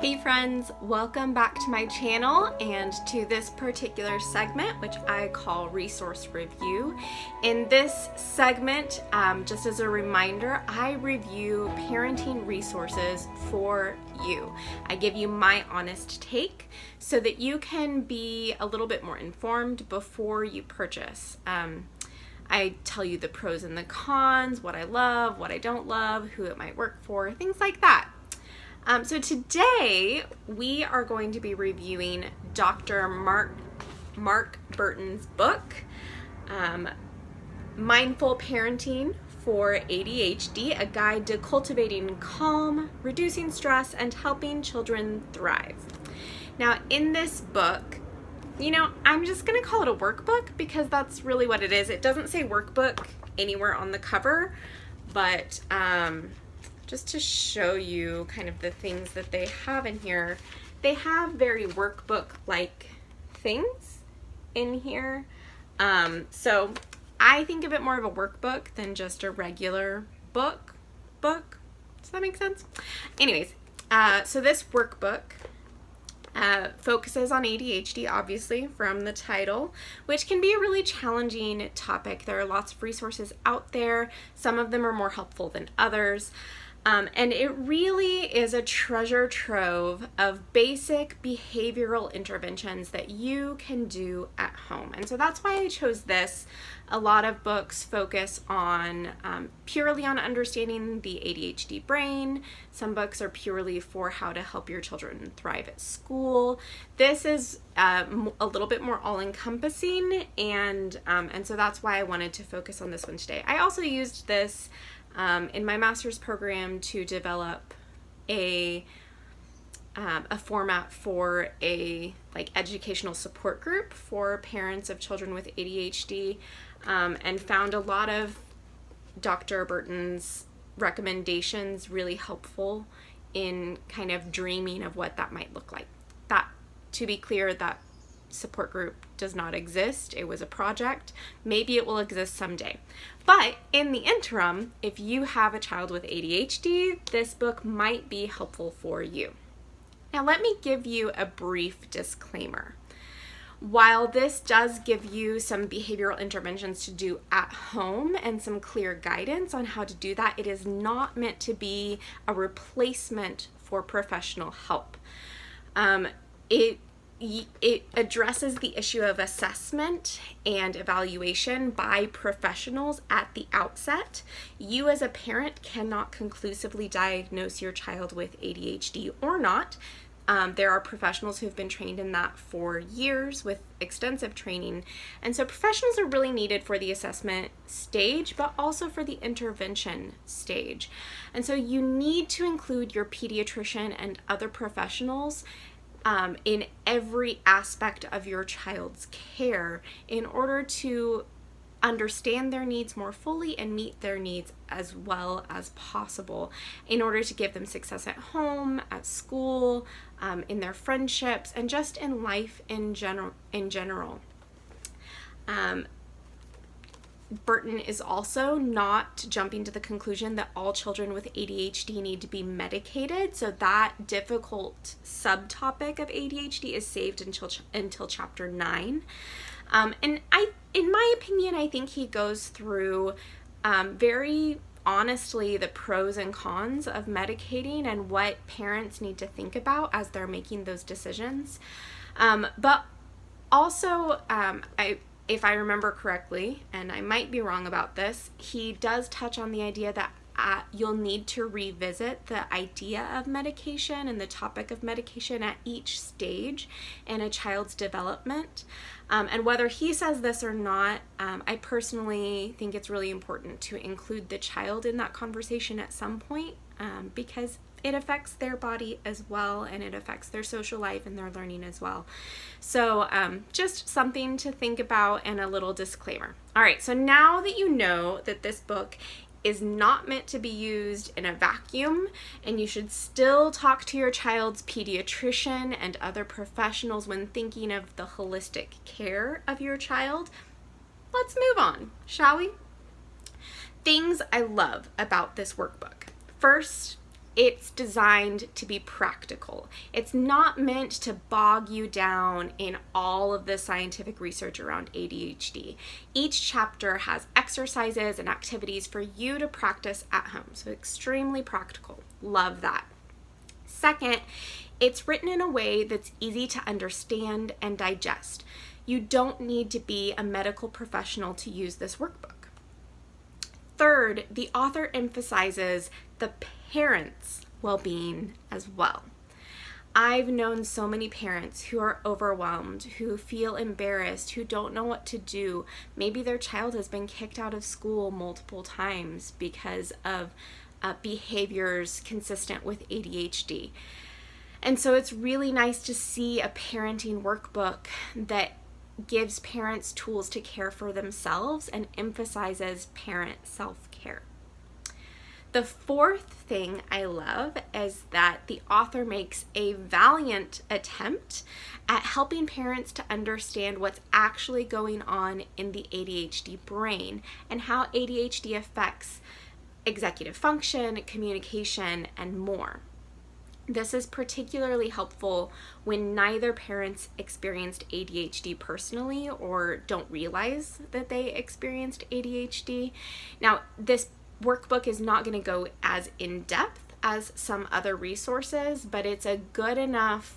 Hey friends, welcome back to my channel and to this particular segment, which I call Resource Review. In this segment, just as a reminder, I review parenting resources for you. I give you my honest take so that you can be a little bit more informed before you purchase. I tell you the pros and the cons, what I love, what I don't love, who it might work for, things like that. So today we are going to be reviewing Dr. Mark Bertin's book, Mindful Parenting for ADHD, a guide to cultivating calm, reducing stress, and helping children thrive. Now in this book, I'm just going to call it a workbook because that's really what it is. It doesn't say workbook anywhere on the cover, but just to show you kind of the things that they have in here, they have very workbook-like things in here. So I think of it more of a workbook than just a regular book. Does that make sense? Anyways, so this workbook focuses on ADHD, obviously, from the title, which can be a really challenging topic. There are lots of resources out there. Some of them are more helpful than others. And it really is a treasure trove of basic behavioral interventions that you can do at home. And so that's why I chose this. A lot of books focus on purely on understanding the ADHD brain. Some books are purely for how to help your children thrive at school. This is a little bit more all-encompassing, and so that's why I wanted to focus on this one today. I also used this in my master's program to develop a format for a educational support group for parents of children with ADHD, and found a lot of Dr. Bertin's recommendations really helpful in kind of dreaming of what that might look like. That, to be clear, that support group does not exist. It was a project. Maybe it will exist someday. But in the interim, if you have a child with ADHD, this book might be helpful for you. Now let me give you a brief disclaimer. While this does give you some behavioral interventions to do at home and some clear guidance on how to do that, it is not meant to be a replacement for professional help. It addresses the issue of assessment and evaluation by professionals at the outset. You as a parent cannot conclusively diagnose your child with ADHD or not. There are professionals who've been trained in that for years with extensive training. And so professionals are really needed for the assessment stage, but also for the intervention stage. And so you need to include your pediatrician and other professionals in every aspect of your child's care in order to understand their needs more fully and meet their needs as well as possible in order to give them success at home, at school, in their friendships, and just in life in general. Bertin is also not jumping to the conclusion that all children with ADHD need to be medicated, so that difficult subtopic of ADHD is saved until chapter 9. And in my opinion, I think he goes through very honestly the pros and cons of medicating and what parents need to think about as they're making those decisions. But also, if I remember correctly, and I might be wrong about this, he does touch on the idea that you'll need to revisit the idea of medication and the topic of medication at each stage in a child's development. And whether he says this or not, I personally think it's really important to include the child in that conversation at some point, because it affects their body as well, and it affects their social life and their learning as well. So just something to think about and a little disclaimer. All right, so now that you know that this book is not meant to be used in a vacuum, and you should still talk to your child's pediatrician and other professionals when thinking of the holistic care of your child, let's move on, shall we? Things I love about this workbook. First, it's designed to be practical. It's not meant to bog you down in all of the scientific research around ADHD. Each chapter has exercises and activities for you to practice at home, so extremely practical. Love that. Second, it's written in a way that's easy to understand and digest. You don't need to be a medical professional to use this workbook. Third, the author emphasizes the parents' well-being as well. I've known so many parents who are overwhelmed, who feel embarrassed, who don't know what to do. Maybe their child has been kicked out of school multiple times because of behaviors consistent with ADHD. And so it's really nice to see a parenting workbook that gives parents tools to care for themselves and emphasizes parent self-care. The fourth thing I love is that the author makes a valiant attempt at helping parents to understand what's actually going on in the ADHD brain and how ADHD affects executive function, communication, and more. This is particularly helpful when neither parents experienced ADHD personally or don't realize that they experienced ADHD. Now, this workbook is not going to go as in-depth as some other resources, but it's a good enough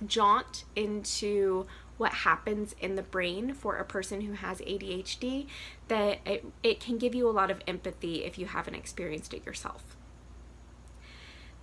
jaunt into what happens in the brain for a person who has ADHD that it can give you a lot of empathy if you haven't experienced it yourself.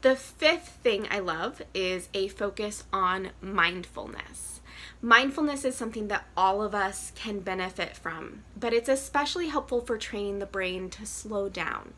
The fifth thing I love is a focus on mindfulness. Mindfulness is something that all of us can benefit from, but it's especially helpful for training the brain to slow down,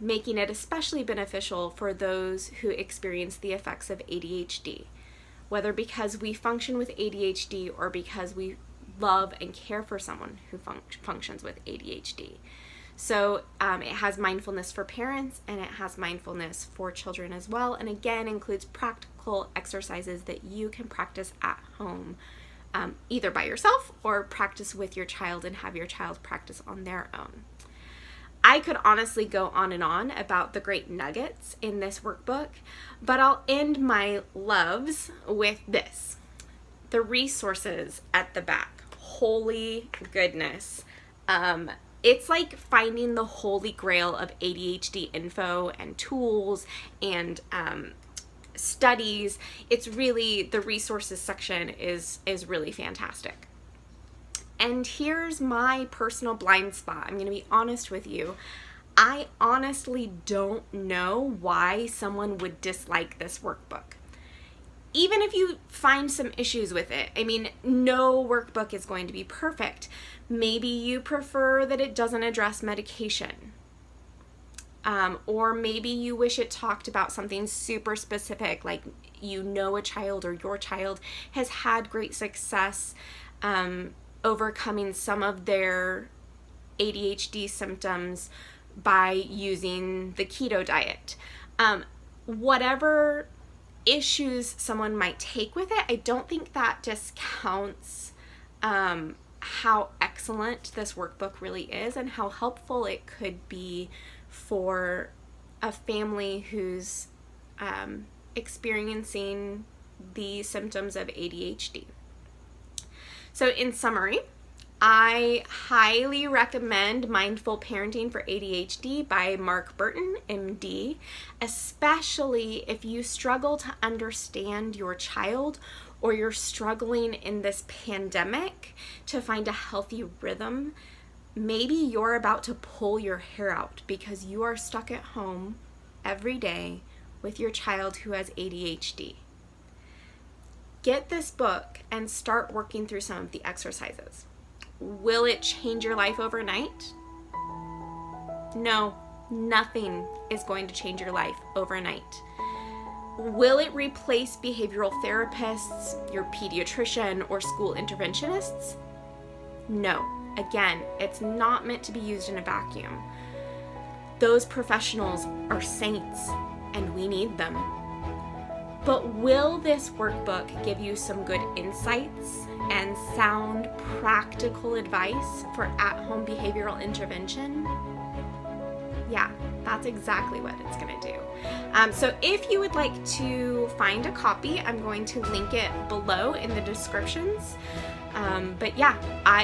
making it especially beneficial for those who experience the effects of ADHD, whether because we function with ADHD or because we love and care for someone who functions with ADHD. So it has mindfulness for parents and it has mindfulness for children as well, and again includes practical exercises that you can practice at home, either by yourself or practice with your child and have your child practice on their own. I could honestly go on and on about the great nuggets in this workbook, but I'll end my loves with this. The resources at the back. Holy goodness. It's like finding the holy grail of ADHD info and tools and studies. It's really, the resources section is really fantastic. And here's my personal blind spot. I'm going to be honest with you. I honestly don't know why someone would dislike this workbook. Even if you find some issues with it, I mean, no workbook is going to be perfect. Maybe you prefer that it doesn't address medication. Or maybe you wish it talked about something super specific, like you know a child or your child has had great success overcoming some of their ADHD symptoms by using the keto diet. Whatever issues someone might take with it, I don't think that discounts how excellent this workbook really is and how helpful it could be for a family who's experiencing the symptoms of ADHD. So in summary, I highly recommend Mindful Parenting for ADHD by Mark Bertin, MD, especially if you struggle to understand your child or you're struggling in this pandemic to find a healthy rhythm. Maybe you're about to pull your hair out because you are stuck at home every day with your child who has ADHD. Get this book and start working through some of the exercises. Will it change your life overnight? No, nothing is going to change your life overnight. Will it replace behavioral therapists, your pediatrician, or school interventionists? No. Again, it's not meant to be used in a vacuum. Those professionals are saints, and we need them. But will this workbook give you some good insights and sound practical advice for at-home behavioral intervention? Yeah, that's exactly what it's going to do. So if you would like to find a copy, I'm going to link it below in the descriptions. But yeah,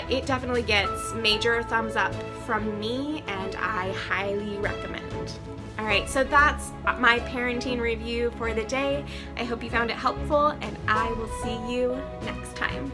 it definitely gets major thumbs up from me, and I highly recommend. All right, so that's my parenting review for the day. I hope you found it helpful, and I will see you next time.